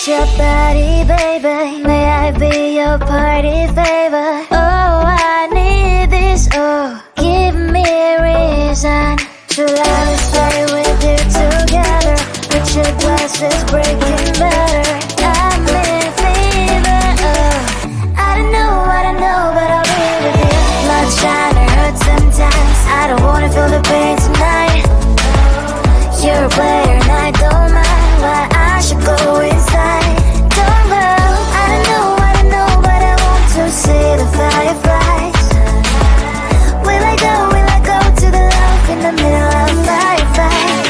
your body, baby. May I be your party favor? Oh, I need this, oh. Give me a reason to let me stay with you together. But your glass is breaking better. I'm in fever, oh. I don't know, but I'll be with you. Blood shine or hurt sometimes. I don't wanna feel the pain tonight. You're a player and I don't mind why I should go inside. Don't go. I don't know, but I want to see the fireflies. Will I go to the love in the middle of firefight?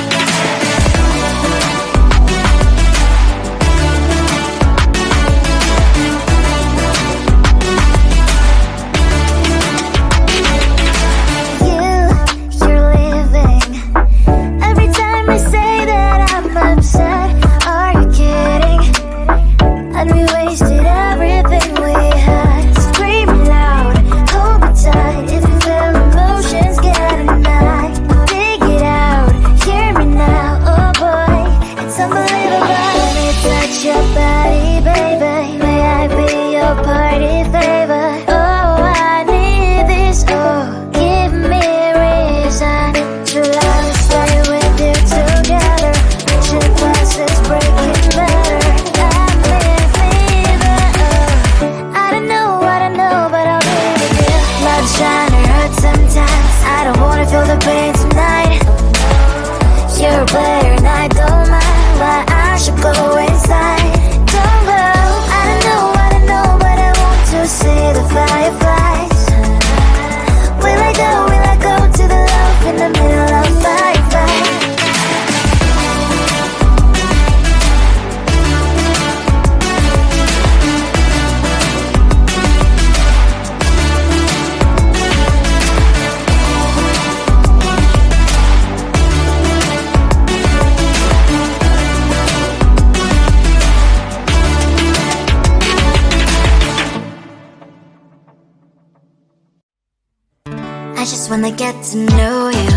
wanna get to know you.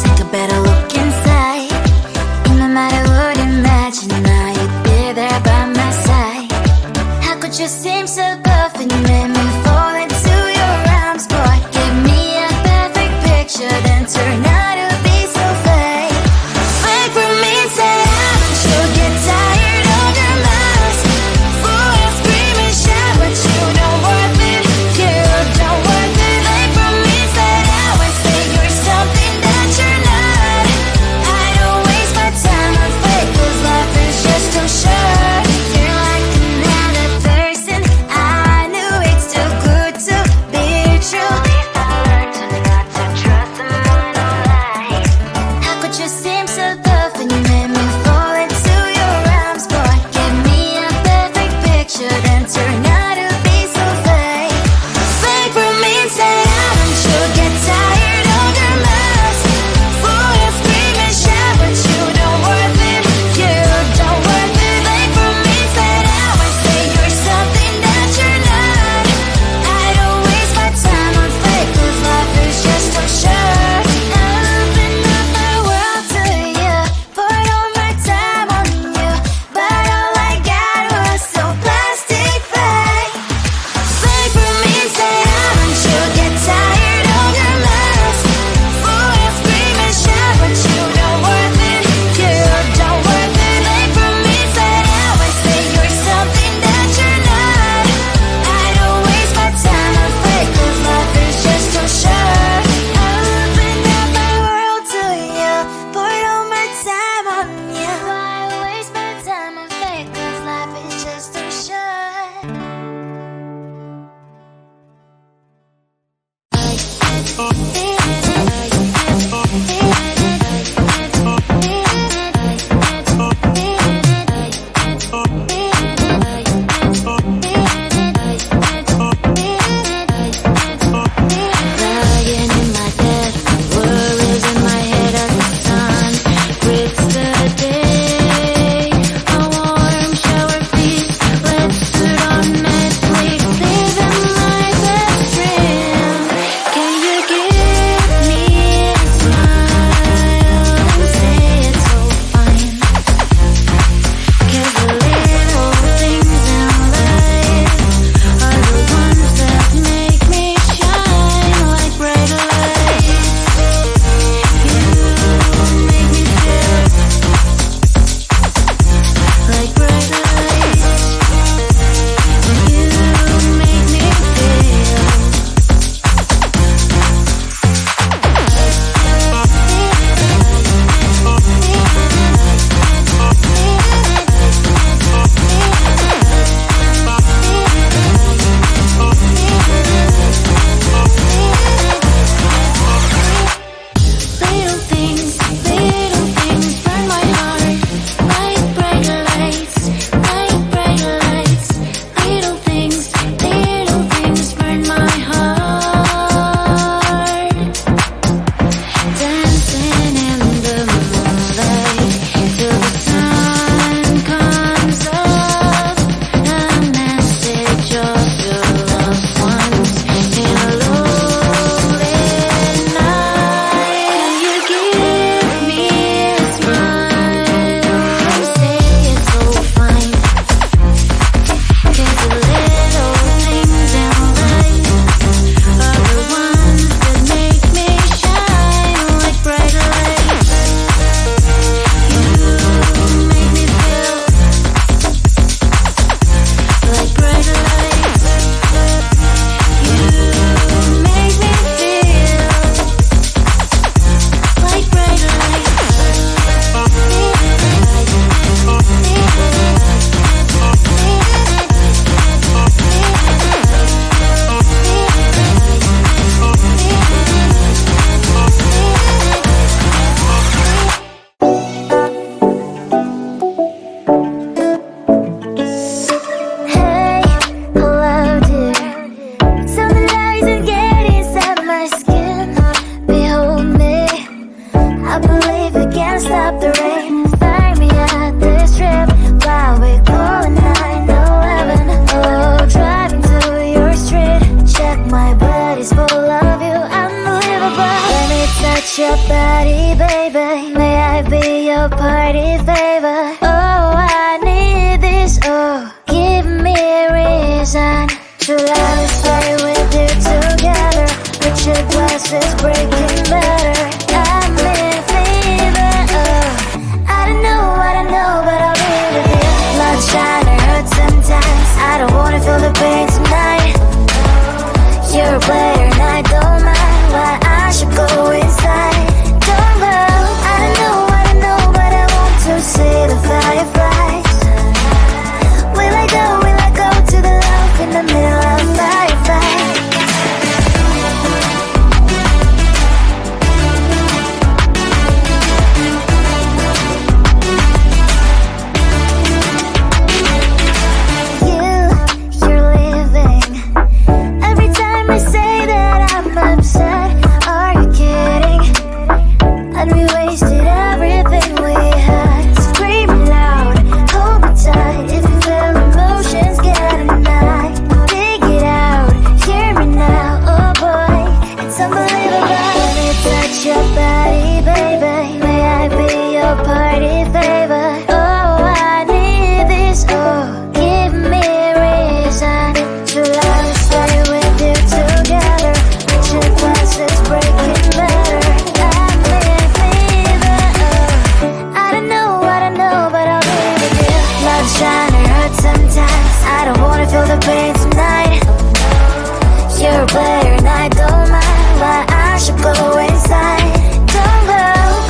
Take a better look inside. And no matter what, imagine now you'd be there by my side. How could you seem so perfect? You made me fall into your arms, boy. Give me a perfect picture, then turn out to be so fake. Wait for me, say you'll get tired of your lies. Boy, scream and shout, but you don't worth it. You don't worth it. Wait for me, say I would say you're something that pain tonight. You're a player and I don't mind why I should go inside. Don't go,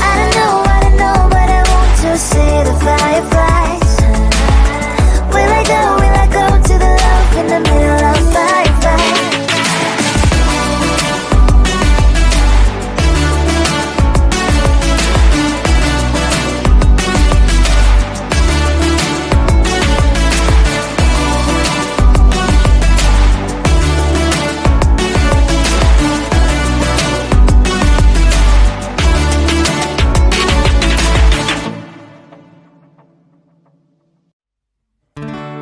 I don't know, but I want to see the fireflies. Will I go to the love in the middle of fireflies?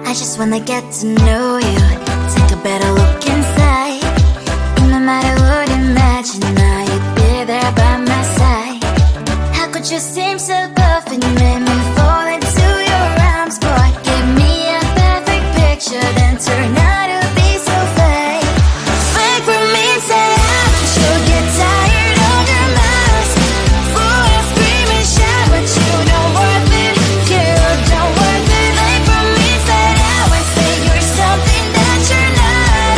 I just wanna get to know you, take a better look inside. No matter what, imagine now you'd be there by my side. How could you seem so perfect, you made me fall into your arms, boy. Give me a perfect picture, then turn out to be so fake. Fake for me, say you'll get tired of your mask. Full of scream and shout, but you don't worth it, you don't worth it. Fake for me, say you're something that you're not.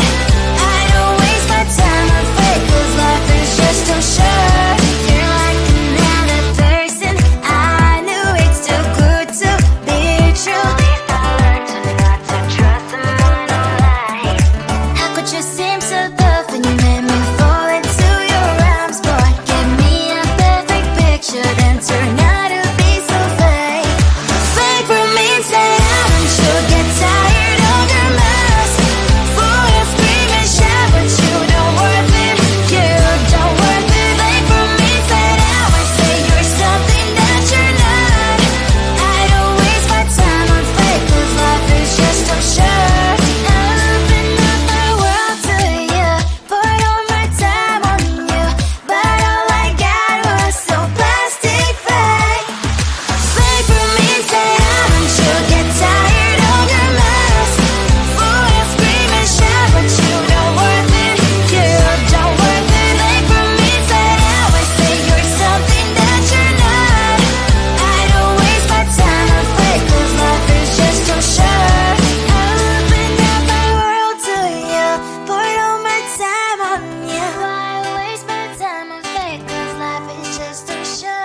I don't waste my time on fake, 'cause life is just too short. You're like another person, I knew it's too good to be true. At least I learned to not to trust someone who lies. How could you seem so perfect, you made me fall into your arms, boy. Give me a perfect picture, then turn out to be so fake. Fake for me, say you'll get tired of your mask. Full of scream and shout, but you don't worth it, you don't worth it. Fake for me, say you're something that you're not. I don't waste my time on fake, 'cause life is just too short. Open up my world to you, poured all my time on you, but all I got was so plastic fake. Fake for me, say you'll get tired of your mask. Full of scream and shout, but you don't worth it, you don't worth it. Fake for me, say you're something that you're not. I don't waste my time on fake, 'cause life is just too short. Opened up my world to you, poured all my time on you. Why waste my time on fake, 'cause life is just too short.